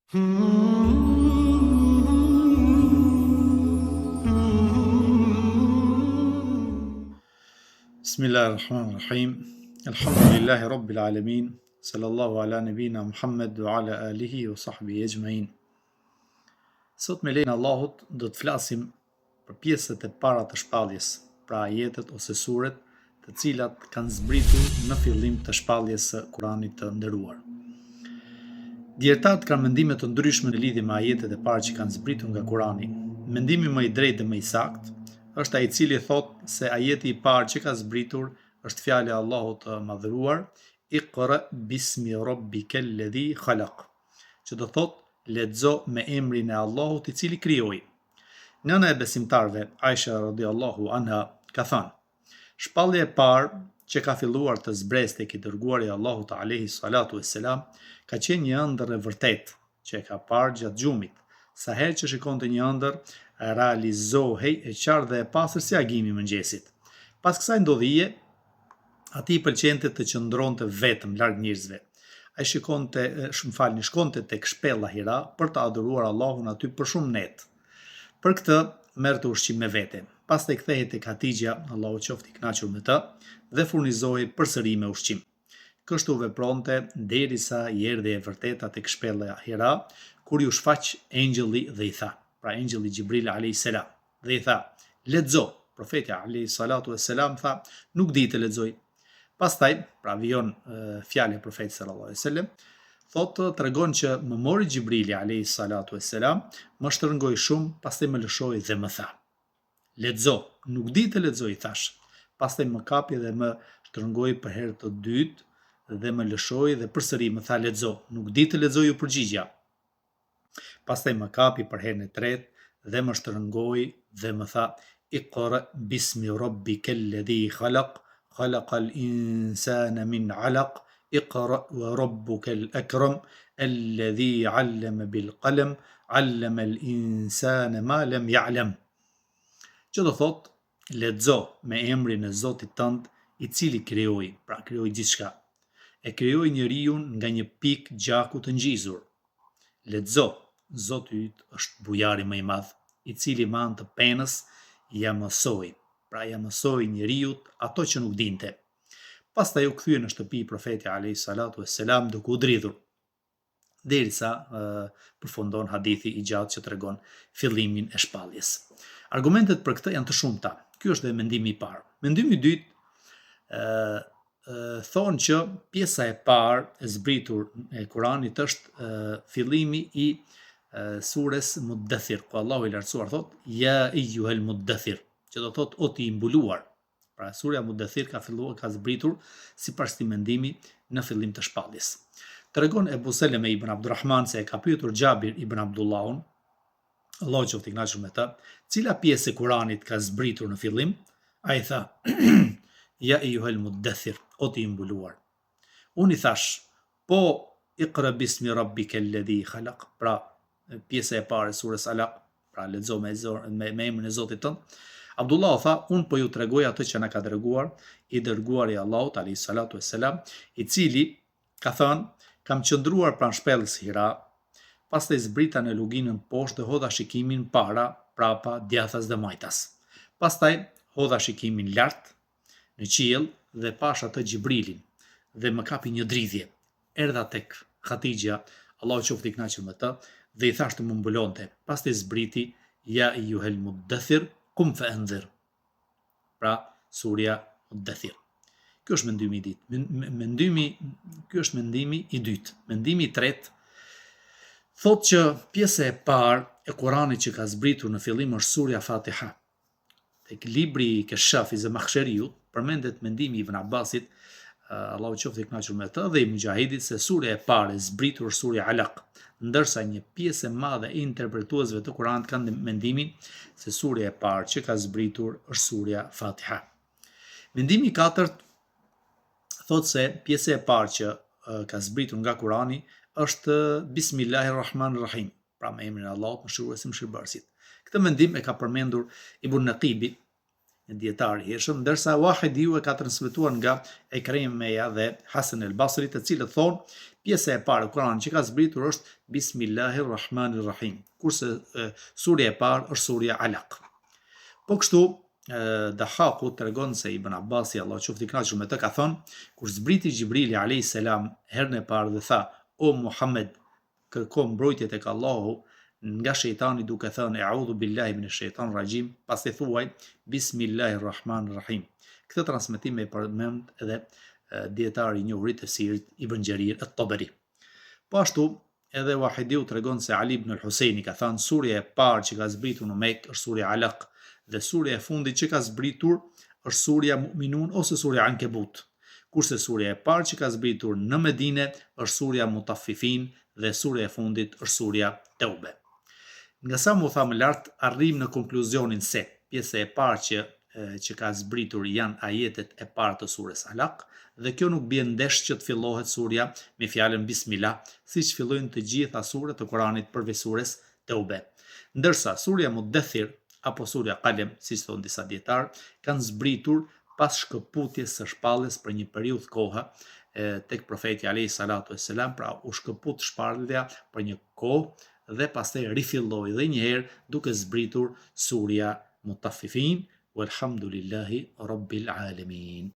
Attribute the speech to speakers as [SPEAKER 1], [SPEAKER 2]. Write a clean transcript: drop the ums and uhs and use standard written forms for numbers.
[SPEAKER 1] Bismillahirrahmanirrahim. Alhamdulillahi Rabbil Alamin. Sallallahu ala nabina Muhammad wa ala alihi wa sahbihi ejma'in. Sot me lejnë Allahut do të flasim për pjesët e para të shpalljes, pra ajetet ose suret të cilat kanë zbritur në fillim të shpalljes së Kuranit të nderuar. Dietarët kanë mendime të ndryshme në lidhje me ajetet e para që kanë zbritur nga Kurani. Mendimi më i drejtë dhe më i saktë është ai i cili thotë se ajeti i parë që ka zbritur është fjala e Allahut të madhëruar, Iqra bismi rabbikal ladhi khalaq, që do thotë lexo me emrin e Allahut i cili krijoi. Nëna e besimtarve, Aisha radhiyallahu anha, ka thënë: shpallja e parë që ka filluar të zbresë tek i dërguari i Allahut alayhi salatu wassalam ka qenë një ëndër e vërtetë që e ka parë gjatë gjumit. Sa herë që shikonte një ëndër, realizohej e qartë dhe e pastër si agimi i mëngjesit. Pas kësaj ndodhije, atij i pëlqente të qëndronte vetëm larg njerëzve. Ai shkonte tek shpella Hira për të adhuruar Allahun aty për shumë net. Për këtë merrte ushqim me vete. Pastaj kthehej tek Hatixha, Allahu qoftë i kënaqur me të, dhe furnizohej përsëri me ushqim. Kështu vepronte derisa i erdhi e vërteta tek shpella Hira, kur ju shfaq engjëlli dhe i tha, pra engjëlli Gjibril alayhis salam, dhe i tha: lexo. Profeti alayhis salatu wassalam tha: nuk di të lexoj. Pastaj, pra vijon fjala e profetit sallallahu alaihi wasallam, thotë tregon që më mori Gjibrili alayhis salatu wassalam, më shtrëngoi shumë, pastaj më lëshoi dhe më tha: lexo, nuk di të lexoj, thash. Pastaj më kapi dhe më shtrëngoi për herë të dytë dhe më lëshoi dhe përsëri më tha: lexo, nuk di të lexoj, u përgjigja. Pastaj më kapi për herën e tretë dhe më shtrëngoi dhe më tha: Iqra bismi rabbikal ladhi khalaq, khalaqal insana min 'alaq, Iqra wa rabbukal akram, alladhi 'allama bil qalam, 'allama al insana ma lam ya'lam. Që do thotë, lexo me emrin e Zotit tënd, i cili krijoi, pra krijoi gjithçka. E krijoi njeriu nga një pikë gjaku të ngjizur. Lexo, Zoti yt është bujari më i madh, i cili me anë të penës ja mësoi, pra ja mësoi njeriu ato që nuk dinte. Pastaj u kthye në shtëpi profeti alayhis salatu wassalam duke u dridhur, derisa përfundon hadithi i gjatë që tregon fillimin e shpalljes. Argumentet për këtë janë të shumta. Ky është dhe mendimi i parë. Mendimi i dytë thonë që pjesa e parë e zbritur e Kuranit është fillimi i sures Muddathir, ku Allahu i lartësuar thot: ja eyyuhal muddathir, që do thot o ti i mbuluar. Pra surja Muddathir ka zbritur sipas këtij mendimi në fillim të shpalljes. Tregon Ebu Seleme ibn Abdurrahman se e ka pyetur Xhabir ibn Abdullahun, Allahu qoftë i kënaqur me të, cila pjesë e Kuranit ka zbritur në fillim? Ai tha: ja eyyuhal muddathir, o ti i mbuluar. Unë i thash: po, Iqra bismi rabbikal ladhi khalaq, pra pjesa e parë e surës Alaq, pra lexo me emrin e Zotit tënd. Abdullah tha: unë po ju tregoj atë që na ka dërguar i dërguari i Allahut alayhis salatu wassalam, i cili ka thënë: kam qëndruar pranë shpellës Hira, pastaj zbrita në luginën poshtë dhe hodha shikimin para, prapa, djathtas dhe majtas. Pastaj hodha shikimin lart në qiell dhe pash atë Gjibrilin dhe më kapi një dridhje. Erdha tek Hatixha, Allahu qoftë i kënaqur me të, dhe i thashtë më mbulonte. Pastaj zbriti: ja eyyuhal muddathir, qum fa anzir. Pra surja Muddathir. Ky është mendimi i dytë. Ky është mendimi i dytë. Mendimi i tretë thotë që pjesa e parë e Kuranit që ka zbritur në fillim është surja Fatiha. Tek libri i Keshaf i Zamakhshariut përmendet mendimi i Ibn Abbasit, Allahu qoftë i kënaqur me të, dhe i Mujahidit, se surja e parë e zbritur është surja Alaq, ndërsa një pjesë e madhe e interpretuesve të Kuranit kanë mendimin se surja e parë që ka zbritur është surja Fatiha. Mendimi i katërt thotë se pjesa e parë që ka zbritur nga Kurani është Bismillahirrahmanirrahim, pra me emrin e Allahut, mëshiruesit, mëshirbërësit. Këtë mendim e ka përmendur Ibn Naqibi, dietar i hershëm, ndërsa Wahidiu e ka transmetuar nga Ikrimja dhe Hasan al-Basri, të cilët thonë pjesa e parë e Kuranit që ka zbritur është Bismillahirrahmanirrahim, kurse surja e parë është surja Alaq. Po kështu Dahaku tregon se Ibn Abbasi, Allah qoftë i kënaqur me të, ka thonë kur zbriti Xhibrili alayhis salam herën e parë dhe tha: "O Muhammed, kërko mbrojtje tek Allahu nga shejtani duke thënë E'udhu billahi minash shaitanir rajim, pasi thuaj Bismillahirrahmanirrahim." Këtë transmetim e përmend edhe dietari i njohur i tefsirit Ibn Jarir at-Tabari. Po ashtu edhe Wahidiu tregon se Ali ibn al-Husaini ka thënë surja e parë që ka zbritur në Mekë është surja Alaq dhe surja e fundit që ka zbritur është surja Mu'minun ose surja Ankebut, kurse surja e parë që ka zbritur në Medine është surja Mutaffifin dhe surja e fundit është surja Teube. Nga sa mu tha më lartë, arrim në konkluzionin se pjesa e parë që ka zbritur janë ajetet e parë të surës Alaq, dhe kjo nuk bie ndesh që të fillohet surja me fjalën Bismillah, siç fillojnë të gjitha surrat e Kuranit përveç surës Teube. Ndërsa surja Muddathir apo surja Qalem, siç thonë disa dietar, kanë zbritur pas shkëputjes së shpalljes për një periudhë kohe tek profeti alayhi salatu wassalam, pra u shkëput shpallja për një kohë dhe pastaj rifilloi edhe një herë duke zbritur surja Mutaffifin. Walhamdulillahi rabbil alamin.